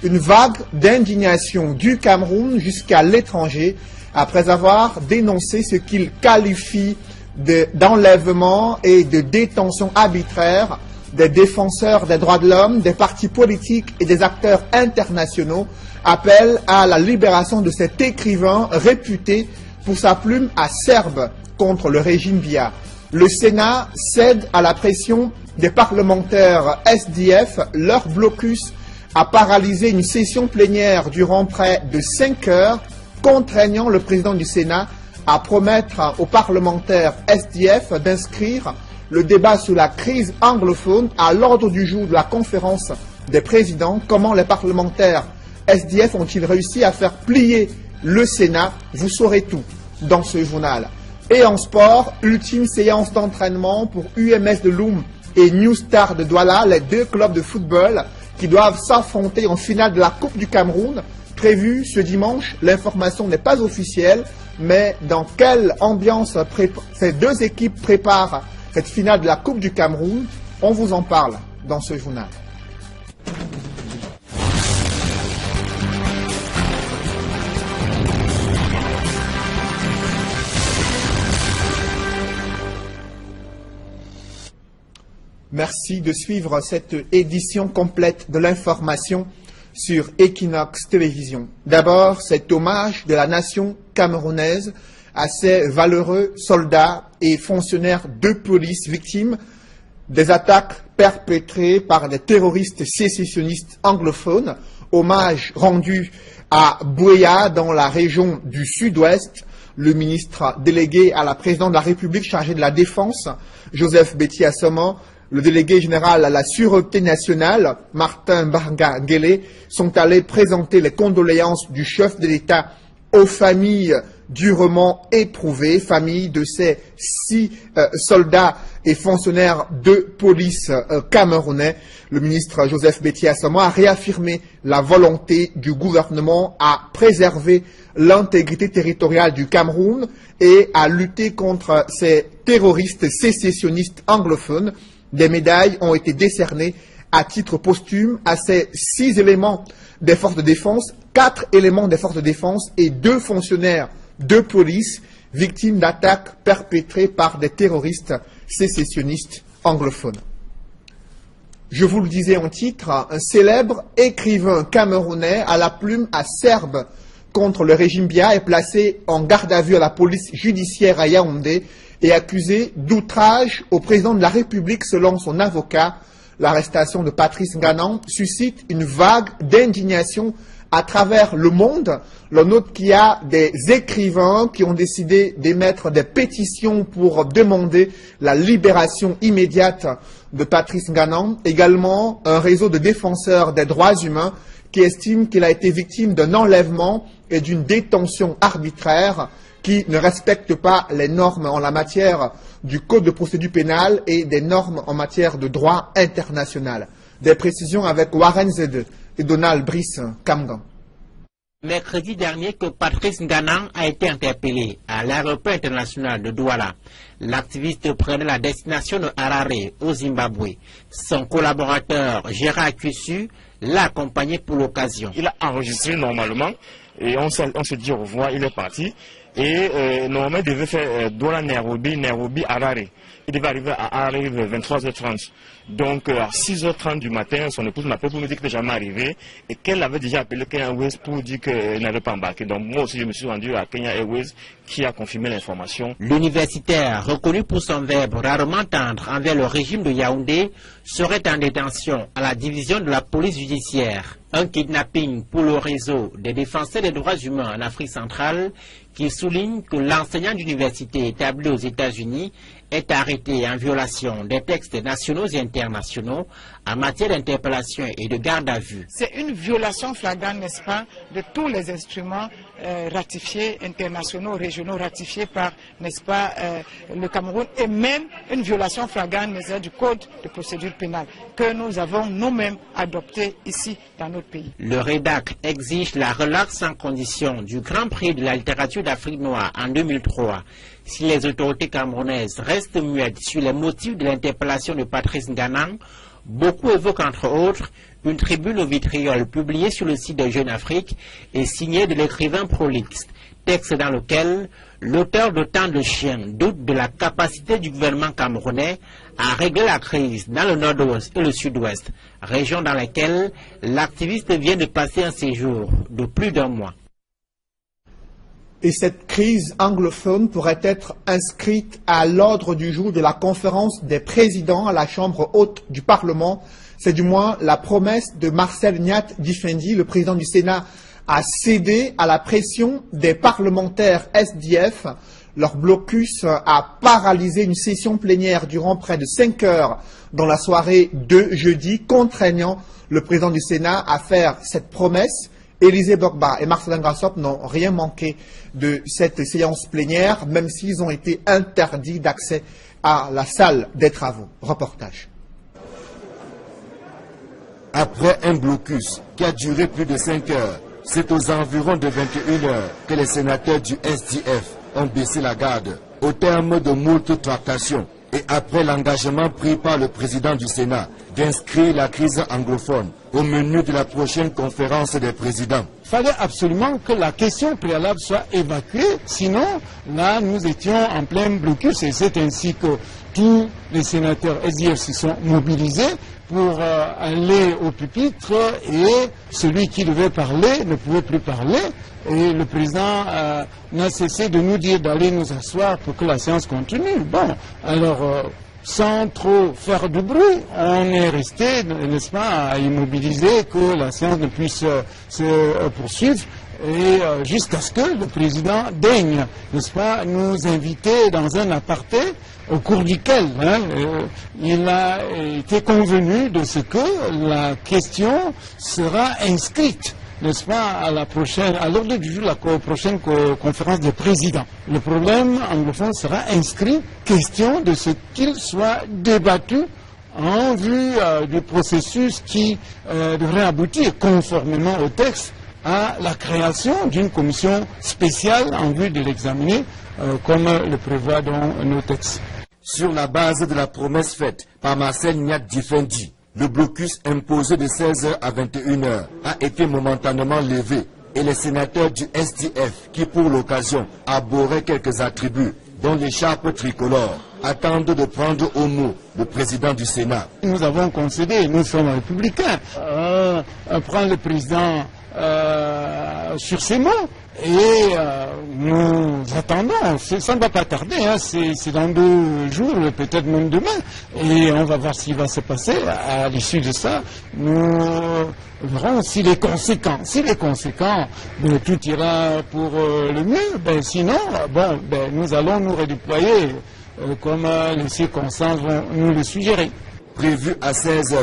une vague d'indignation du Cameroun jusqu'à l'étranger après avoir dénoncé ce qu'il qualifie d'enlèvement et de détention arbitraire des défenseurs des droits de l'homme, des partis politiques et des acteurs internationaux, appelle à la libération de cet écrivain réputé pour sa plume acerbe contre le régime Biya. Le Sénat cède à la pression des parlementaires SDF. Leur blocus a paralysé une session plénière durant près de 5 heures, contraignant le président du Sénat à promettre aux parlementaires SDF d'inscrire le débat sur la crise anglophone à l'ordre du jour de la conférence des présidents. Comment les parlementaires SDF ont-ils réussi à faire plier le Sénat? Vous saurez tout dans ce journal. Et en sport, ultime séance d'entraînement pour UMS de Loum et New Star de Douala, les deux clubs de football qui doivent s'affronter en finale de la Coupe du Cameroun, prévue ce dimanche. L'information n'est pas officielle, mais dans quelle ambiance ces deux équipes préparent cette finale de la Coupe du Cameroun, on vous en parle dans ce journal. Merci de suivre cette édition complète de l'information sur Equinox Télévision. D'abord, cet hommage de la nation camerounaise à ces valeureux soldats et fonctionnaires de police victimes des attaques perpétrées par des terroristes sécessionnistes anglophones. Hommage rendu à Buea dans la région du Sud-Ouest. Le ministre délégué à la présidente de la République chargé de la Défense, Joseph Betty Assoma, le délégué général à la Sûreté nationale, Martin Barga-Guélé, sont allés présenter les condoléances du chef de l'État aux familles durement éprouvées, familles de ces 6 soldats et fonctionnaires de police camerounais. Le ministre Joseph Betty Assoma a réaffirmé la volonté du gouvernement à préserver l'intégrité territoriale du Cameroun et à lutter contre ces terroristes sécessionnistes anglophones. Des médailles ont été décernées à titre posthume à ces 6 éléments des forces de défense, 4 éléments des forces de défense et 2 fonctionnaires de police victimes d'attaques perpétrées par des terroristes sécessionnistes anglophones. Je vous le disais en titre, un célèbre écrivain camerounais à la plume acerbe contre le régime Biya est placé en garde à vue à la police judiciaire à Yaoundé et accusé d'outrage au président de la République selon son avocat. L'arrestation de Patrice Nganan suscite une vague d'indignation à travers le monde. L'on note qu'il y a des écrivains qui ont décidé d'émettre des pétitions pour demander la libération immédiate de Patrice Nganan. Également, un réseau de défenseurs des droits humains qui estime qu'il a été victime d'un enlèvement et d'une détention arbitraire qui ne respecte pas les normes en la matière du Code de procédure pénale et des normes en matière de droit international. Des précisions avec Warren Zede et Donald Brice Kamgan. Mercredi dernier que Patrice Nganan a été interpellé à l'aéroport international de Douala. L'activiste prenait la destination de Harare au Zimbabwe. Son collaborateur Gérard Kusu l'a accompagné pour l'occasion. Il a enregistré normalement et on s'est dit au revoir, il est parti. Et normalement il devait faire Douala-Nairobi, Nairobi-Harare. Il devait arriver à Harare vers 23h30. Donc à 6h30 du matin, son épouse m'appelle pour me dire qu'il n'est jamais arrivé et qu'elle avait déjà appelé Kenya Airways pour dire qu'elle n'avait pas embarqué. Donc moi aussi je me suis rendu à Kenya Airways qui a confirmé l'information. L'universitaire, reconnu pour son verbe rarement tendre envers le régime de Yaoundé, serait en détention à la division de la police judiciaire. Un kidnapping pour le réseau des défenseurs des droits humains en Afrique centrale qui souligne que l'enseignant d'université établi aux États-Unis est arrêté en violation des textes nationaux et internationaux en matière d'interpellation et de garde à vue. C'est une violation flagrante, n'est-ce pas, de tous les instruments ratifiés, internationaux, régionaux, ratifiés par, n'est-ce pas, le Cameroun, et même une violation flagrante, n'est-ce pas, du Code de procédure pénale que nous avons nous-mêmes adopté ici dans notre pays. Le REDAC exige la relaxe sans condition du Grand Prix de la littérature d'Afrique noire en 2003. Si les autorités camerounaises restent muettes sur les motifs de l'interpellation de Patrice Nganan, Beaucoup évoquent entre autres une tribune au vitriol publiée sur le site de Jeune Afrique et signée de l'écrivain prolixe, texte dans lequel l'auteur d'Autant de chiens doute de la capacité du gouvernement camerounais à régler la crise dans le nord-ouest et le sud-ouest, région dans laquelle l'activiste vient de passer un séjour de plus d'1 mois. Et cette crise anglophone pourrait être inscrite à l'ordre du jour de la conférence des présidents à la Chambre haute du Parlement. C'est du moins la promesse de Marcel Nyat Difendi, le président du Sénat, a cédé à la pression des parlementaires SDF. Leur blocus a paralysé une session plénière durant près de 5 heures dans la soirée de jeudi, contraignant le président du Sénat à faire cette promesse. Élisée Bogba et Marcelin Grassop n'ont rien manqué de cette séance plénière, même s'ils ont été interdits d'accès à la salle des travaux. Reportage. Après un blocus qui a duré plus de 5 heures, c'est aux environs de 21 heures que les sénateurs du SDF ont baissé la garde au terme de moult tractations et après l'engagement pris par le président du Sénat d'inscrire la crise anglophone au menu de la prochaine conférence des présidents. Il fallait absolument que la question préalable soit évacuée, sinon là nous étions en plein blocus et c'est ainsi que tous les sénateurs SDF se sont mobilisés pour aller au pupitre et celui qui devait parler ne pouvait plus parler et le président n'a cessé de nous dire d'aller nous asseoir pour que la séance continue. Bon, alors sans trop faire de bruit, on est resté, n'est-ce pas, à immobiliser que la séance ne puisse se poursuivre et jusqu'à ce que le président daigne, n'est-ce pas, nous inviter dans un aparté au cours duquel il a été convenu de ce que la question sera inscrite, n'est-ce pas, à l'ordre du jour de la prochaine conférence des présidents. Le problème anglophone sera inscrit, question de ce qu'il soit débattu en vue du processus qui devrait aboutir conformément au texte à la création d'une commission spéciale en vue de l'examiner comme le prévoit dans nos textes. Sur la base de la promesse faite par Marcel Nyat Difendi, le blocus imposé de 16h à 21h a été momentanément levé et les sénateurs du SDF, qui pour l'occasion arboraient quelques attributs, dont l'écharpe tricolore, attendent de prendre au mot le président du Sénat. Nous avons concédé, nous sommes républicains, prendre le président sur ses mots et nous attendons, ça ne va pas tarder, c'est dans 2 jours, peut-être même demain, et on va voir ce qui va se passer. À l'issue de ça, nous verrons s'il est conséquent. S'il est conséquent, tout ira pour le mieux, sinon, nous allons nous redéployer comme les circonstances vont nous le suggérer. Prévu à 16h,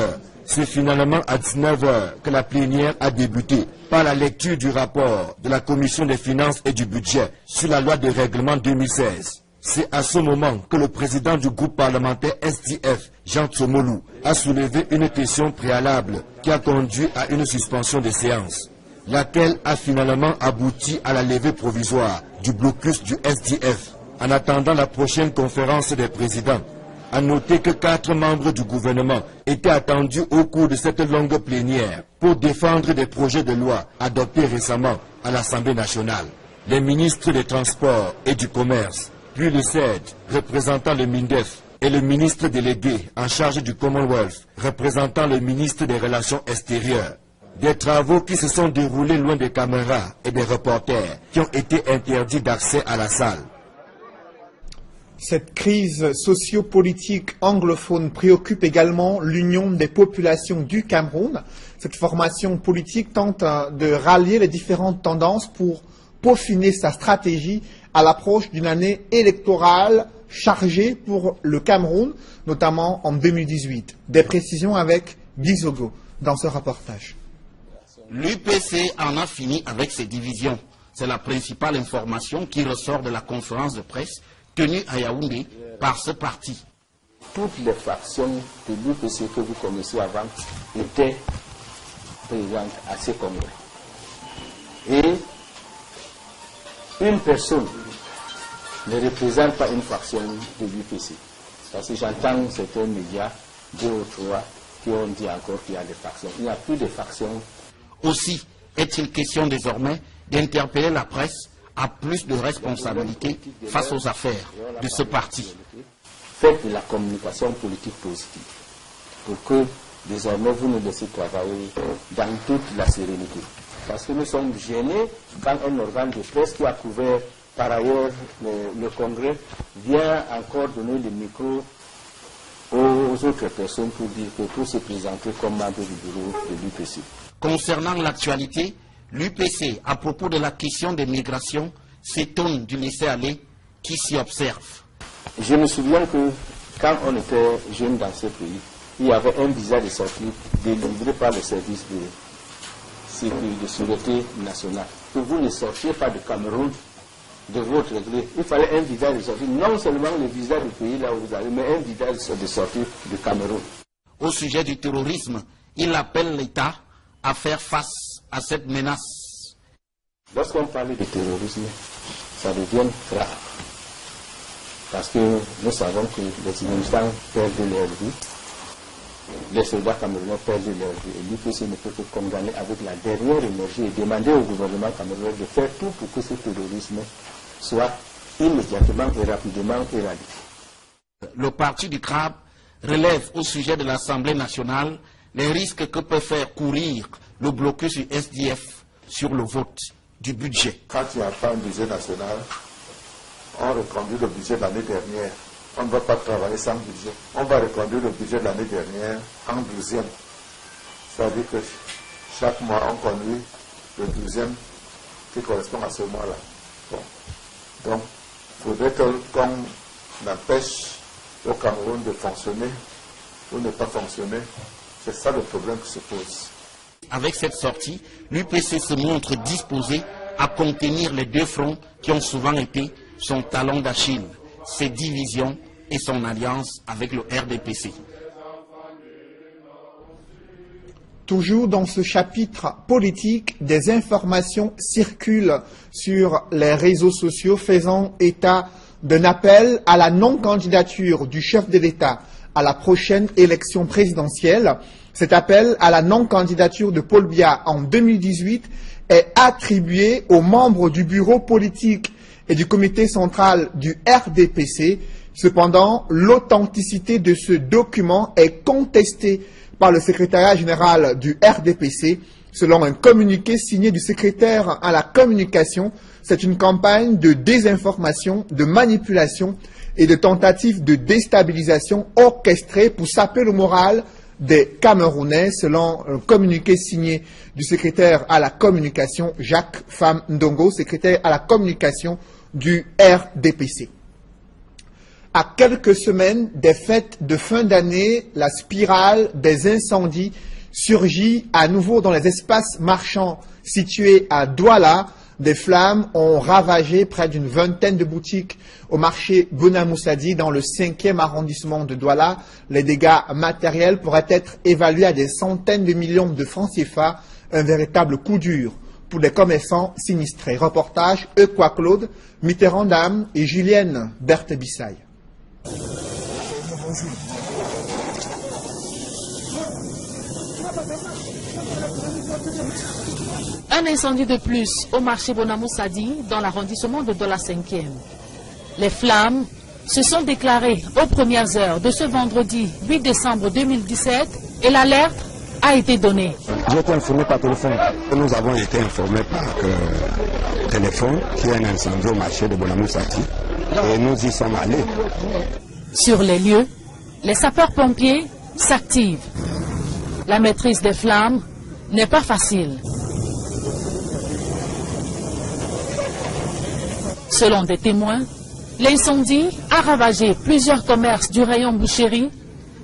c'est finalement à 19h que la plénière a débuté par la lecture du rapport de la Commission des finances et du budget sur la loi de règlement 2016. C'est à ce moment que le président du groupe parlementaire SDF, Jean Tsomolou, a soulevé une question préalable qui a conduit à une suspension des séances, laquelle a finalement abouti à la levée provisoire du blocus du SDF en attendant la prochaine conférence des présidents. À noter que 4 membres du gouvernement étaient attendus au cours de cette longue plénière pour défendre des projets de loi adoptés récemment à l'Assemblée nationale. Les ministres des Transports et du Commerce, puis le CED, représentant le MINDEF, et le ministre délégué en charge du Commonwealth, représentant le ministre des Relations extérieures. Des travaux qui se sont déroulés loin des caméras et des reporters qui ont été interdits d'accès à la salle. Cette crise socio-politique anglophone préoccupe également l'Union des populations du Cameroun. Cette formation politique tente de rallier les différentes tendances pour peaufiner sa stratégie à l'approche d'une année électorale chargée pour le Cameroun, notamment en 2018. Des précisions avec Guy Zogo dans ce reportage. L'UPC en a fini avec ses divisions. C'est la principale information qui ressort de la conférence de presse tenue à Yaoundé par ce parti. Toutes les factions de l'UPC que vous connaissez avant étaient présentes à ces congrès. Et une personne ne représente pas une faction de l'UPC. Parce que j'entends certains médias, 2 ou 3, qui ont dit encore qu'il y a des factions. Il n'y a plus de factions. Aussi, est-il question désormais d'interpeller la presse à plus de responsabilités face aux affaires de ce parti. Faites de la communication politique positive pour que désormais vous nous laissez travailler dans toute la sérénité. Parce que nous sommes gênés quand un organe de presse qui a couvert par ailleurs le Congrès vient encore donner le micro aux autres personnes pour dire que pour se présenter comme membre du bureau de l'UPC. Concernant l'actualité, l'UPC, à propos de la question des migrations, s'étonne du laisser-aller qui s'y observe. Je me souviens que quand on était jeune dans ce pays, il y avait un visa de sortie délivré par le service de sécurité nationale. Que vous ne sortiez pas du Cameroun de votre gré. Il fallait un visa de sortie, non seulement le visa du pays là où vous allez, mais un visa de sortie du Cameroun. Au sujet du terrorisme, il appelle l'État à faire face à cette menace. Lorsqu'on parle de terrorisme, ça devient grave. Parce que nous savons que les innocents perdent leur vie, les soldats camerounais perdent leur vie. Et l'UPC ne peut que condamner avec la dernière énergie et demander au gouvernement camerounais de faire tout pour que ce terrorisme soit immédiatement et rapidement éradiqué. Le parti du CRAB relève au sujet de l'Assemblée nationale les risques que peut faire courir le blocus du SDF sur le vote du budget. Quand il n'y a pas un budget national, on reconduit le budget de l'année dernière. On ne va pas travailler sans budget. On va reconduire le budget de l'année dernière en 12e. Ça veut dire que chaque mois, on conduit le 12e qui correspond à ce mois-là. Bon. Donc, il faudrait qu'on empêche au Cameroun de fonctionner ou ne pas fonctionner. C'est ça le problème qui se pose. Avec cette sortie, l'UPC se montre disposé à contenir les deux fronts qui ont souvent été son talon d'Achille, ses divisions et son alliance avec le RDPC. Toujours dans ce chapitre politique, des informations circulent sur les réseaux sociaux faisant état d'un appel à la non-candidature du chef de l'État à la prochaine élection présidentielle. Cet appel à la non-candidature de Paul Biya en 2018 est attribué aux membres du bureau politique et du comité central du RDPC. Cependant, l'authenticité de ce document est contestée par le secrétariat général du RDPC. Selon un communiqué signé du secrétaire à la communication, c'est une campagne de désinformation, de manipulation et de tentative de déstabilisation orchestrée pour saper le moral des Camerounais, selon un communiqué signé du secrétaire à la communication, Jacques Pham Ndongo, secrétaire à la communication du RDPC. À quelques semaines des fêtes de fin d'année, la spirale des incendies surgit à nouveau dans les espaces marchands situés à Douala. Des flammes ont ravagé près d'une vingtaine de boutiques au marché Bonamoussadi dans le 5e arrondissement de Douala. Les dégâts matériels pourraient être évalués à des centaines de millions de francs CFA, un véritable coup dur pour les commerçants sinistrés. Reportage Equa Claude, Mitterrand Dame et Julienne Berthe-Bissaille. Un incendie de plus au marché Bonamoussadi dans l'arrondissement de Douala 5e. Les flammes se sont déclarées aux premières heures de ce vendredi 8 décembre 2017 et l'alerte a été donnée. J'ai été informé par téléphone. Nous avons été informés par téléphone qu'il y a un incendie au marché de Bonamoussadi et nous y sommes allés. Sur les lieux, les sapeurs-pompiers s'activent. La maîtrise des flammes n'est pas facile. Selon des témoins, l'incendie a ravagé plusieurs commerces du rayon boucherie,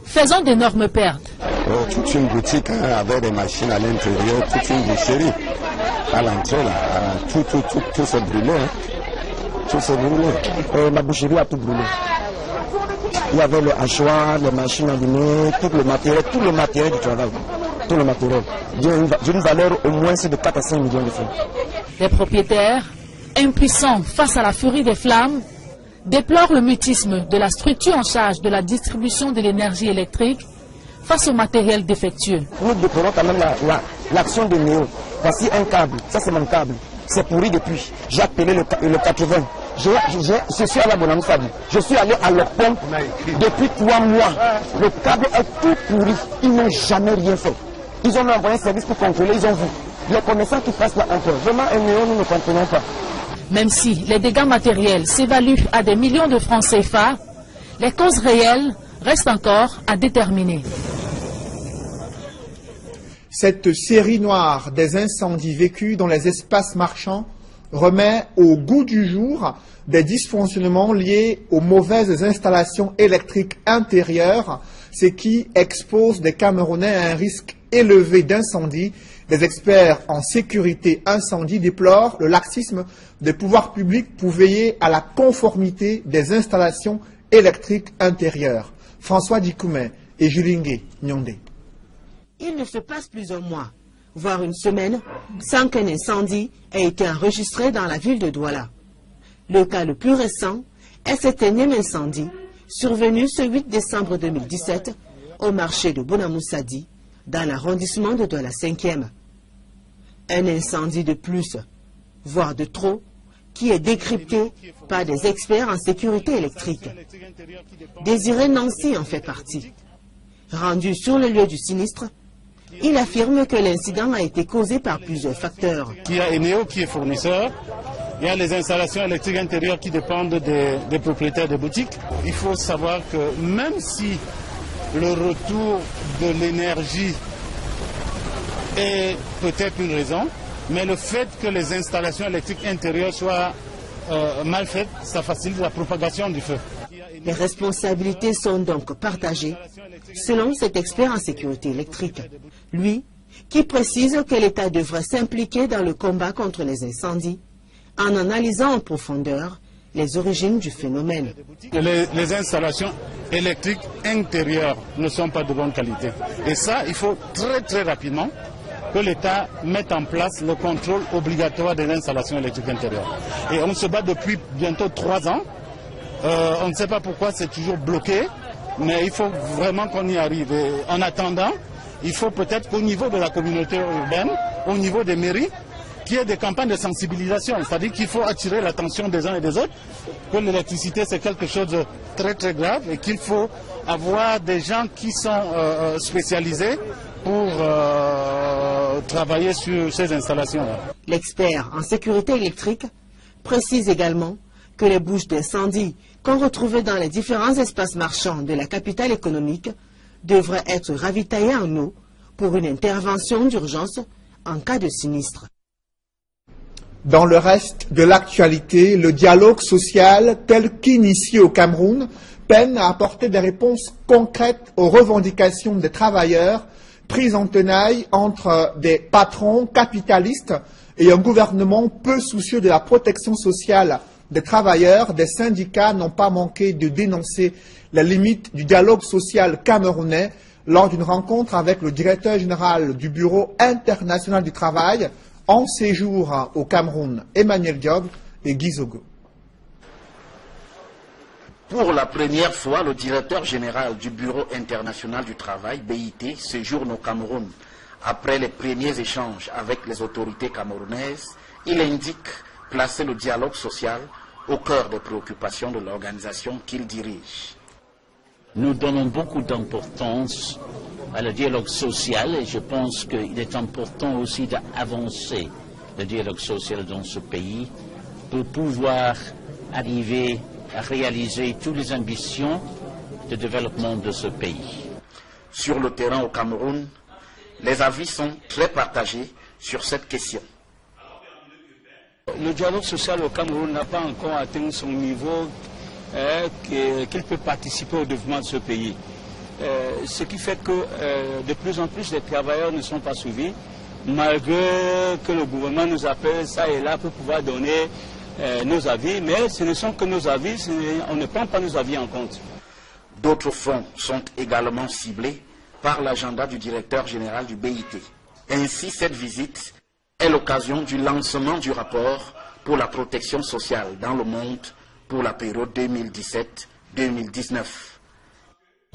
faisant d'énormes pertes. Toute une boutique avec des machines à l'intérieur, toute une boucherie à l'entrée, tout s'est brûlé. Tout s'est brûlé. La boucherie a tout brûlé. Il y avait le hachoir, les machines allumées, tout le matériel du travail. Tout le matériel. D'une valeur au moins de 4 à 5 millions de francs. Les propriétaires, impuissants face à la furie des flammes, déplorent le mutisme de la structure en charge de la distribution de l'énergie électrique face au matériel défectueux. Nous déplorons quand même l'action de Néo. Voici un câble, ça c'est mon câble. C'est pourri depuis. J'ai appelé le 80. Je suis allé à Bonamoussadi. Je suis allé à leur pompe depuis 3 mois. Le câble est tout pourri. Ils n'ont jamais rien fait. Ils ont envoyé un service pour contrôler, ils ont vu. Les commerçants qui passent là encore. Vraiment, un Néo, nous ne comprenons pas. Même si les dégâts matériels s'évaluent à des millions de francs CFA, les causes réelles restent encore à déterminer. Cette série noire des incendies vécus dans les espaces marchands remet au goût du jour des dysfonctionnements liés aux mauvaises installations électriques intérieures, ce qui expose les Camerounais à un risque élevé d'incendie. Des experts en sécurité incendie déplorent le laxisme des pouvoirs publics pour veiller à la conformité des installations électriques intérieures. François Dikoumé et Julingue Nyondé. Il ne se passe plus un mois, voire une semaine, sans qu'un incendie ait été enregistré dans la ville de Douala. Le cas le plus récent est cet énième incendie survenu ce 8 décembre 2017 au marché de Bonamoussadi, dans l'arrondissement de Douala 5e. Un incendie de plus, voire de trop, qui est décrypté par des experts en sécurité électrique. Désiré Nancy en fait partie. Rendu sur le lieu du sinistre, il affirme que l'incident a été causé par plusieurs facteurs. Il y a Eneo qui est fournisseur, il y a les installations électriques intérieures qui dépendent des propriétaires de boutiques. Il faut savoir que même si le retour de l'énergie est peut-être une raison, mais le fait que les installations électriques intérieures soient mal faites, ça facilite la propagation du feu. Les responsabilités sont donc partagées, selon cet expert en sécurité électrique. Lui, qui précise que l'État devrait s'impliquer dans le combat contre les incendies, en analysant en profondeur les origines du phénomène. Les installations électriques intérieures ne sont pas de bonne qualité. Et ça, il faut très rapidement que l'État mette en place le contrôle obligatoire des installations électriques intérieures. Et on se bat depuis bientôt 3 ans. On ne sait pas pourquoi c'est toujours bloqué, mais il faut vraiment qu'on y arrive. Et en attendant, il faut peut-être qu'au niveau de la communauté urbaine, au niveau des mairies, qu'il y ait des campagnes de sensibilisation. C'est-à-dire qu'il faut attirer l'attention des uns et des autres, que l'électricité c'est quelque chose de très grave et qu'il faut avoir des gens qui sont spécialisés pour travailler sur ces installations-là. L'expert en sécurité électrique précise également que les bouches d'incendie qu'on retrouvait dans les différents espaces marchands de la capitale économique devraient être ravitaillées en eau pour une intervention d'urgence en cas de sinistre. Dans le reste de l'actualité, le dialogue social tel qu'initié au Cameroun peine à apporter des réponses concrètes aux revendications des travailleurs prises en tenaille entre des patrons capitalistes et un gouvernement peu soucieux de la protection sociale des travailleurs. Des syndicats n'ont pas manqué de dénoncer les limites du dialogue social camerounais lors d'une rencontre avec le directeur général du Bureau international du travail en séjour au Cameroun, Emmanuel Diop et Guy Zogo. Pour la première fois, le directeur général du Bureau international du travail, BIT, séjourne au Cameroun. Après les premiers échanges avec les autorités camerounaises, il indique placer le dialogue social au cœur des préoccupations de l'organisation qu'il dirige. Nous donnons beaucoup d'importance à le dialogue social et je pense qu'il est important aussi d'avancer le dialogue social dans ce pays pour pouvoir arriver à réaliser toutes les ambitions de développement de ce pays. Sur le terrain au Cameroun, les avis sont très partagés sur cette question. Le dialogue social au Cameroun n'a pas encore atteint son niveau qu'il peut participer au développement de ce pays. Ce qui fait que de plus en plus les travailleurs ne sont pas suivis, malgré que le gouvernement nous appelle ça et là pour pouvoir donner nos avis, mais ce ne sont que nos avis, on ne prend pas nos avis en compte. D'autres fonds sont également ciblés par l'agenda du directeur général du BIT. Ainsi, cette visite est l'occasion du lancement du rapport pour la protection sociale dans le monde pour la période 2017-2019.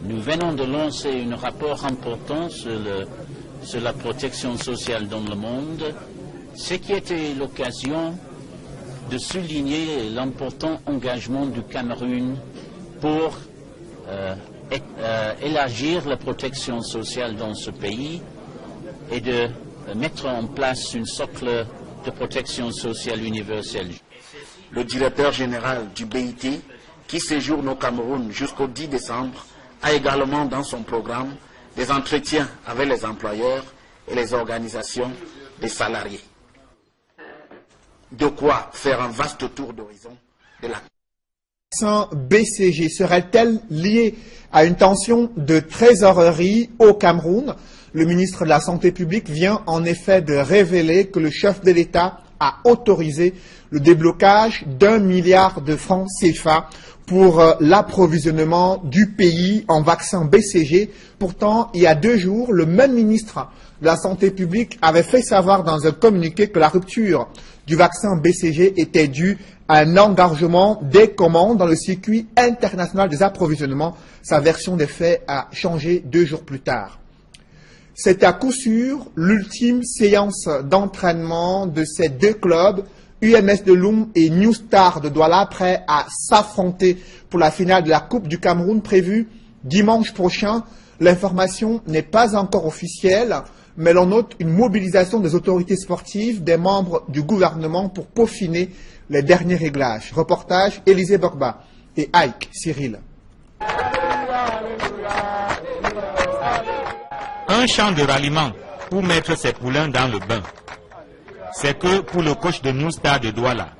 Nous venons de lancer un rapport important sur la protection sociale dans le monde, ce qui était l'occasion de souligner l'important engagement du Cameroun pour élargir la protection sociale dans ce pays et de mettre en place une socle de protection sociale universelle. Le directeur général du BIT, qui séjourne au Cameroun jusqu'au 10 décembre, a également dans son programme des entretiens avec les employeurs et les organisations des salariés. De quoi faire un vaste tour d'horizon de la... BCG serait-elle liée à une tension de trésorerie au Cameroun? Le ministre de la Santé publique vient en effet de révéler que le chef de l'État a autorisé le déblocage d'1 milliard de francs CFA pour l'approvisionnement du pays en vaccins BCG. Pourtant, il y a 2 jours, le même ministre de la Santé publique avait fait savoir dans un communiqué que la rupture du vaccin BCG était due à un engagement des commandes dans le circuit international des approvisionnements. Sa version des faits a changé 2 jours plus tard. C'est à coup sûr l'ultime séance d'entraînement de ces 2 clubs, UMS de Loum et New Star de Douala, prêts à s'affronter pour la finale de la Coupe du Cameroun prévue dimanche prochain. L'information n'est pas encore officielle, mais l'on note une mobilisation des autorités sportives, des membres du gouvernement pour peaufiner les derniers réglages. Reportage Élisée Borba et Ike Cyril. Un chant de ralliement pour mettre ses poulains dans le bain. C'est que pour le coach de New Star de Douala,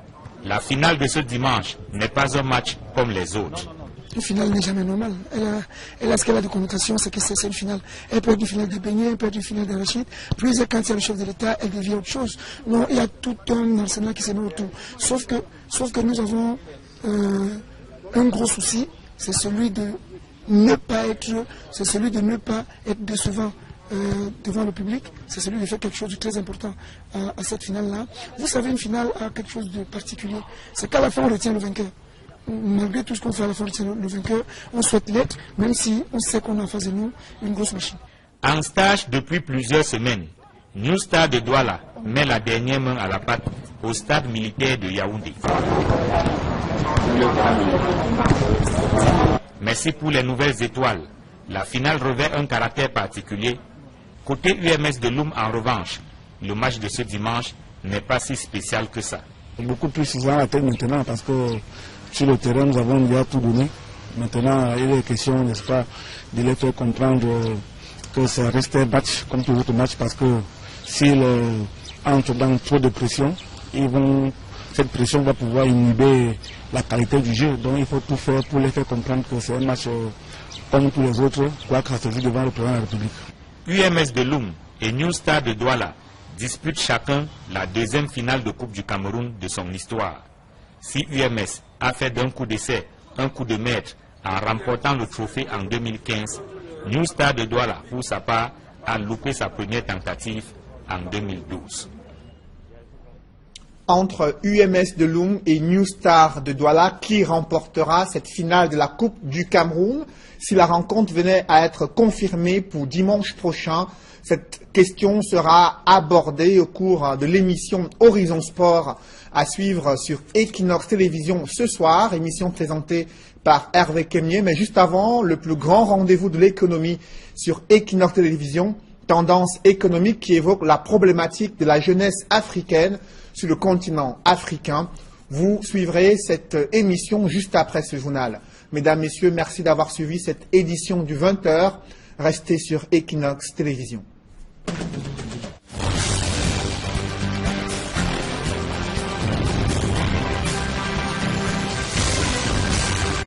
la finale de ce dimanche n'est pas un match comme les autres. Une finale n'est jamais normale. Elle a ce qu'elle a de connotation, c'est que c'est une finale. Elle peut être une finale de beignets, elle peut être une finale de rachid. Puis quand il y a le chef de l'État, elle devient autre chose. Non, il y a tout un arsenal qui se met autour. Sauf que nous avons un gros souci, c'est celui de ne pas être décevant devant le public. C'est celui de faire quelque chose de très important à cette finale-là. Vous savez, une finale a quelque chose de particulier. C'est qu'à la fin, on retient le vainqueur. Malgré tout ce qu'on fait à la fin, on retient le vainqueur. On souhaite l'être, même si on sait qu'on a en face de nous une grosse machine. En stage depuis plusieurs semaines, New Star de Douala met la dernière main à la pâte au stade militaire de Yaoundé. Merci pour les nouvelles étoiles. La finale revêt un caractère particulier. Côté UMS de Loum, en revanche, le match de ce dimanche n'est pas si spécial que ça. Beaucoup plus souvent à tête maintenant parce que sur le terrain, nous avons déjà tout donné. Maintenant, il est question, n'est-ce pas, de les faire comprendre que ça reste un match comme tout autre match parce que s'ils entrent dans trop de pression, cette pression va pouvoir inhiber la qualité du jeu. Donc il faut tout faire pour les faire comprendre que c'est un match comme tous les autres, quoi que ça se joue devant le président de la République. UMS de Loum et New Star de Douala disputent chacun la 2e finale de Coupe du Cameroun de son histoire. Si UMS a fait d'un coup d'essai un coup de maître en remportant le trophée en 2015, New Star de Douala, pour sa part, a loupé sa première tentative en 2012. Entre UMS de Loum et New Star de Douala, qui remportera cette finale de la Coupe du Cameroun? Si la rencontre venait à être confirmée pour dimanche prochain, cette question sera abordée au cours de l'émission Horizon Sport à suivre sur Equinox Télévision ce soir, émission présentée par Hervé Kemier. Mais juste avant, le plus grand rendez-vous de l'économie sur Equinox Télévision, tendance économique qui évoque la problématique de la jeunesse africaine sur le continent africain. Vous suivrez cette émission juste après ce journal. Mesdames, Messieurs, merci d'avoir suivi cette édition du 20h. Restez sur Equinox Télévision.